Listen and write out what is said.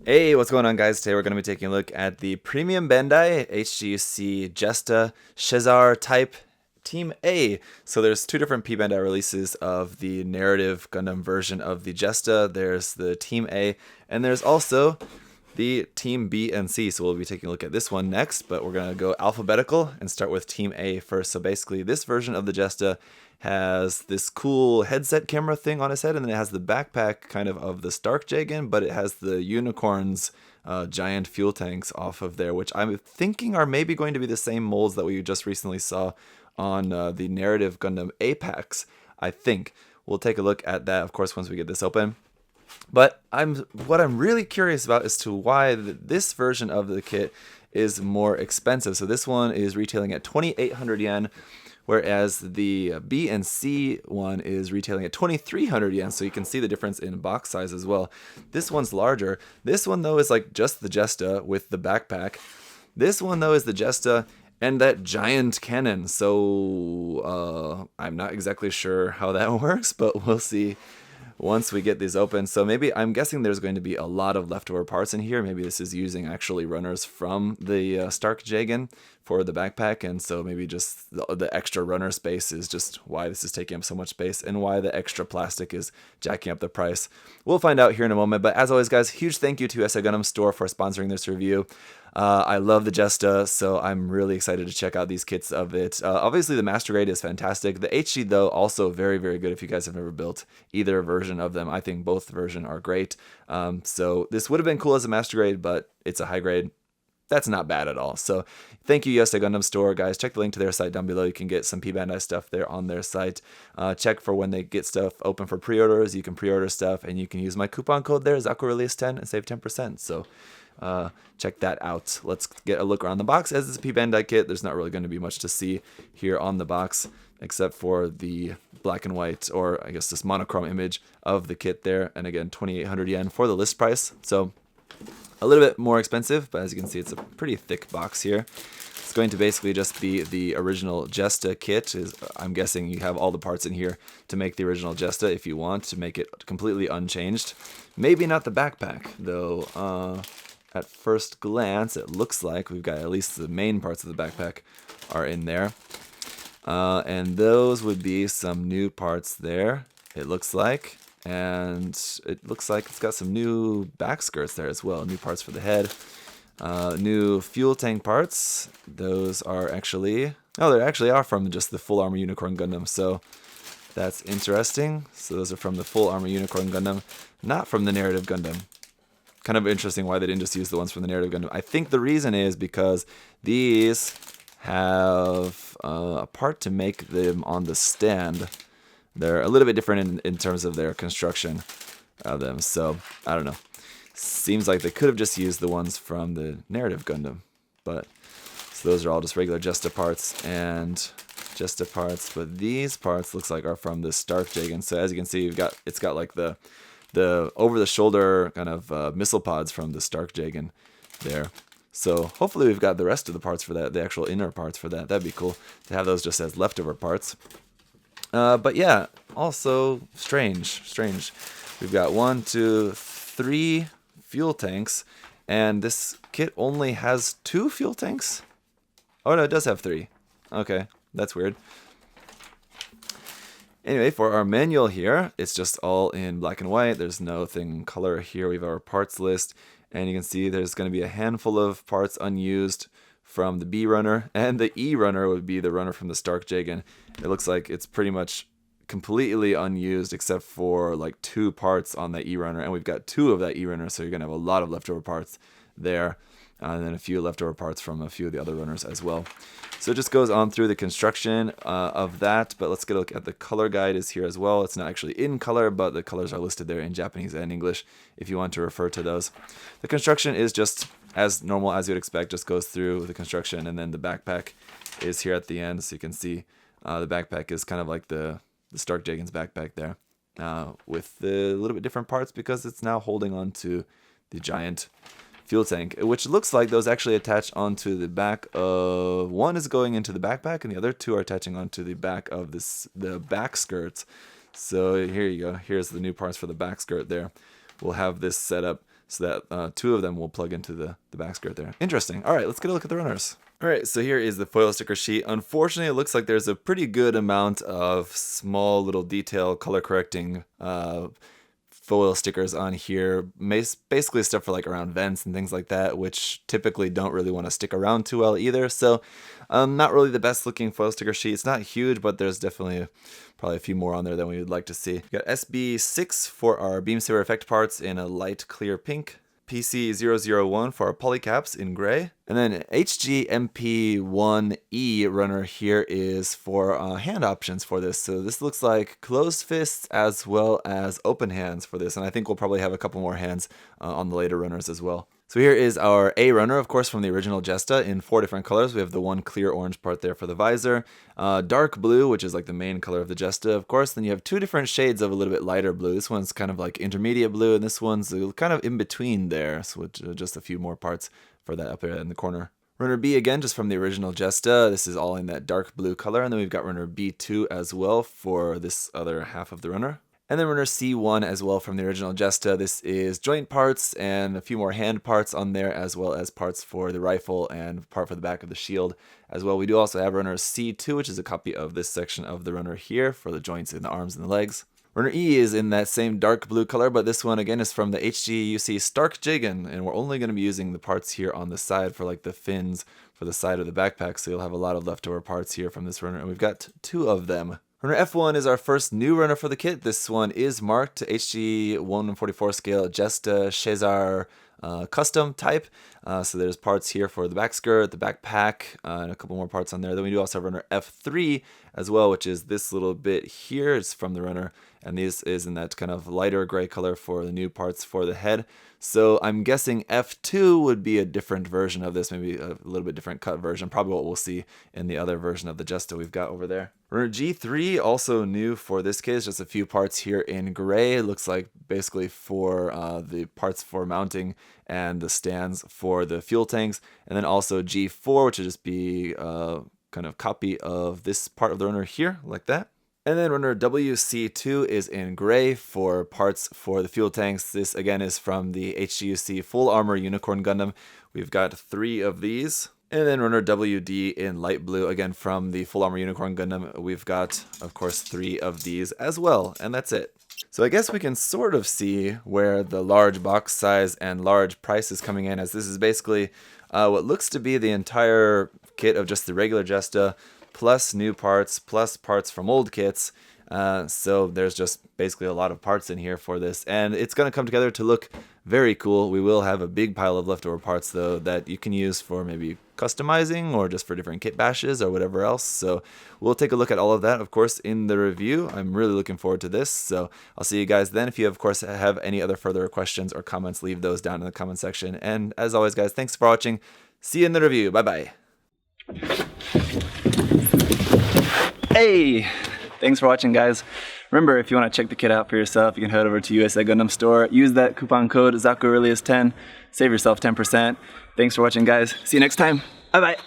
Hey, what's going on, guys? Today we're going to be taking a look at the Premium Bandai HGUC Jesta Shezarr Type Team A. So there's two different P-Bandai releases of the narrative Gundam version of the Jesta. There's the Team A, and there's also the Team B and C. So we'll be taking a look at this one next, but we're going to go alphabetical and start with Team A first. So basically, this version of the Jesta has this cool headset camera thing on his head, and then it has the backpack kind of the Stark Jegan, but it has the unicorns giant fuel tanks off of there, which I'm thinking are maybe going to be the same molds that we just recently saw on the narrative Gundam Apex. I think we'll take a look at that, of course, once we get this open. But what I'm really curious about is to why this version of the kit is more expensive. So this one is retailing at 2,800 yen, whereas the B and C one is retailing at 2,300 yen. So you can see the difference in box size as well. This one's larger. This one, though, is like just the Jesta with the backpack. This one, though, is the Jesta and that giant cannon. So I'm not exactly sure how that works, but we'll see once we get these open. So maybe, I'm guessing there's going to be a lot of leftover parts in here. Maybe this is using actually runners from the Stark Jegan for the backpack, and so maybe just the extra runner space is just why this is taking up so much space and why the extra plastic is jacking up the price. We'll find out here in a moment, but as always, guys, huge thank you to SA Gundam Store for sponsoring this review. I love the Jesta, so I'm really excited to check out these kits of it. Obviously, the Master Grade is fantastic. The HG, though, also very, very good if you guys have never built either version of them. I think both versions are great. So this would have been cool as a Master Grade, but it's a high grade. That's not bad at all. So thank you, Jesta Gundam Store, guys. Check the link to their site down below. You can get some P-Bandai stuff there on their site. Check for when they get stuff open for pre-orders. You can pre-order stuff, and you can use my coupon code there, ZakuAurelius10, and save 10%. So check that out. Let's get a look around the box. As it's a P-Bandai kit, there's not really going to be much to see here on the box, except for the black and white, or I guess this monochrome image of the kit there. And again, 2,800 yen for the list price. So a little bit more expensive, but as you can see, it's a pretty thick box here. It's going to basically just be the original Jesta kit. I'm guessing you have all the parts in here to make the original Jesta if you want to make it completely unchanged. Maybe not the backpack, though. At first glance, it looks like we've got at least the main parts of the backpack are in there. And those would be some new parts there, it looks like. And it looks like it's got some new back skirts there as well. New parts for the head. New fuel tank parts. Those are actually... Oh, they actually are from just the Full Armor Unicorn Gundam. So that's interesting. So those are from the Full Armor Unicorn Gundam, not from the Narrative Gundam. Kind of interesting why they didn't just use the ones from the Narrative Gundam. I think the reason is because these have a part to make them on the stand. They're a little bit different in terms of their construction of them. So, I don't know. Seems like they could have just used the ones from the Narrative Gundam. But, so those are all just regular Jesta parts and Jesta parts. But these parts looks like are from the Stark Jegan. So as you can see, it's got like the over-the-shoulder kind of missile pods from the Stark Jegan there. So hopefully we've got the rest of the parts for that, the actual inner parts for that. That'd be cool to have those just as leftover parts. But yeah, also strange. We've got 1, 2, 3 fuel tanks, and this kit only has 2 fuel tanks? Oh no, it does have 3. Okay, that's weird. Anyway, for our manual here, it's just all in black and white. There's nothing in color here. We have our parts list, and you can see there's going to be a handful of parts unused from the B runner, and the E runner would be the runner from the Stark Jegan. It looks like it's pretty much completely unused except for like 2 parts on the E runner, and we've got 2 of that E runner, so you're going to have a lot of leftover parts there. And then a few leftover parts from a few of the other runners as well. So it just goes on through the construction of that, but let's get a look at the color guide is here as well. It's not actually in color, but the colors are listed there in Japanese and English if you want to refer to those. The construction is just as normal as you'd expect, just goes through the construction, and then the backpack is here at the end, so you can see the backpack is kind of like the Stark Jegan's backpack there, with the little bit different parts because it's now holding on to the giant fuel tank, which looks like those actually attach onto the back of... One is going into the backpack, and the other 2 are attaching onto the back of the back skirts. So here you go. Here's the new parts for the back skirt there. We'll have this set up so that 2 of them will plug into the back skirt there. Interesting. All right, let's get a look at the runners. All right, so here is the foil sticker sheet. Unfortunately, it looks like there's a pretty good amount of small little detail color correcting foil stickers on here. Basically stuff for like around vents and things like that, which typically don't really want to stick around too well either. So not really the best looking foil sticker sheet. It's not huge, but there's definitely probably a few more on there than we would like to see. We got SB6 for our beam saber effect parts in a light clear pink. PC001 for our polycaps in gray. And then HGMP1E runner here is for hand options for this. So this looks like closed fists as well as open hands for this. And I think we'll probably have a couple more hands on the later runners as well. So here is our A runner, of course, from the original Jesta in 4 different colors. We have the one clear orange part there for the visor, dark blue, which is like the main color of the Jesta, of course. Then you have 2 different shades of a little bit lighter blue. This one's kind of like intermediate blue, and this one's kind of in between there. So just a few more parts for that up there in the corner. Runner B again, just from the original Jesta. This is all in that dark blue color. And then we've got runner B2 as well for this other half of the runner. And then runner C1 as well from the original Jesta. This is joint parts and a few more hand parts on there, as well as parts for the rifle and part for the back of the shield as well. We do also have runner C2, which is a copy of this section of the runner here for the joints in the arms and the legs. Runner E is in that same dark blue color, but this one again is from the HGUC Stark Jegan, and we're only going to be using the parts here on the side for like the fins for the side of the backpack, so you'll have a lot of leftover parts here from this runner, and we've got 2 of them. Runner F1 is our first new runner for the kit. This one is marked to HG 1/44 scale Jesta Shezarr custom type. So there's parts here for the back skirt, the backpack, and a couple more parts on there. Then we do also have runner F3 as well, which is this little bit here. It's from the runner, and this is in that kind of lighter gray color for the new parts for the head. So I'm guessing F2 would be a different version of this, maybe a little bit different cut version, probably what we'll see in the other version of the Jesta we've got over there. Runner G3, also new for this case, just a few parts here in gray. It looks like basically for the parts for mounting and the stands for the fuel tanks. And then also G4, which would just be kind of copy of this part of the runner here, like that. And then runner WC2 is in gray for parts for the fuel tanks. This again is from the HGUC Full Armor Unicorn Gundam. We've got 3 of these. And then runner WD in light blue, again from the Full Armor Unicorn Gundam. We've got, of course, 3 of these as well, and that's it. So I guess we can sort of see where the large box size and large price is coming in, as this is basically what looks to be the entire kit of just the regular Jesta, plus new parts, plus parts from old kits. So there's just basically a lot of parts in here for this, and it's going to come together to look very cool. We will have a big pile of leftover parts though that you can use for maybe customizing or just for different kit bashes or whatever else. So we'll take a look at all of that, of course, in the review. I'm really looking forward to this, so I'll see you guys then. If you, of course, have any other further questions or comments, leave those down in the comment section. And as always, guys, thanks for watching. See you in the review. Bye-bye. Hey! Thanks for watching, guys. Remember, if you want to check the kit out for yourself, you can head over to USA Gundam Store. Use that coupon code ZakuAurelius10. Save yourself 10%. Thanks for watching, guys. See you next time. Bye-bye.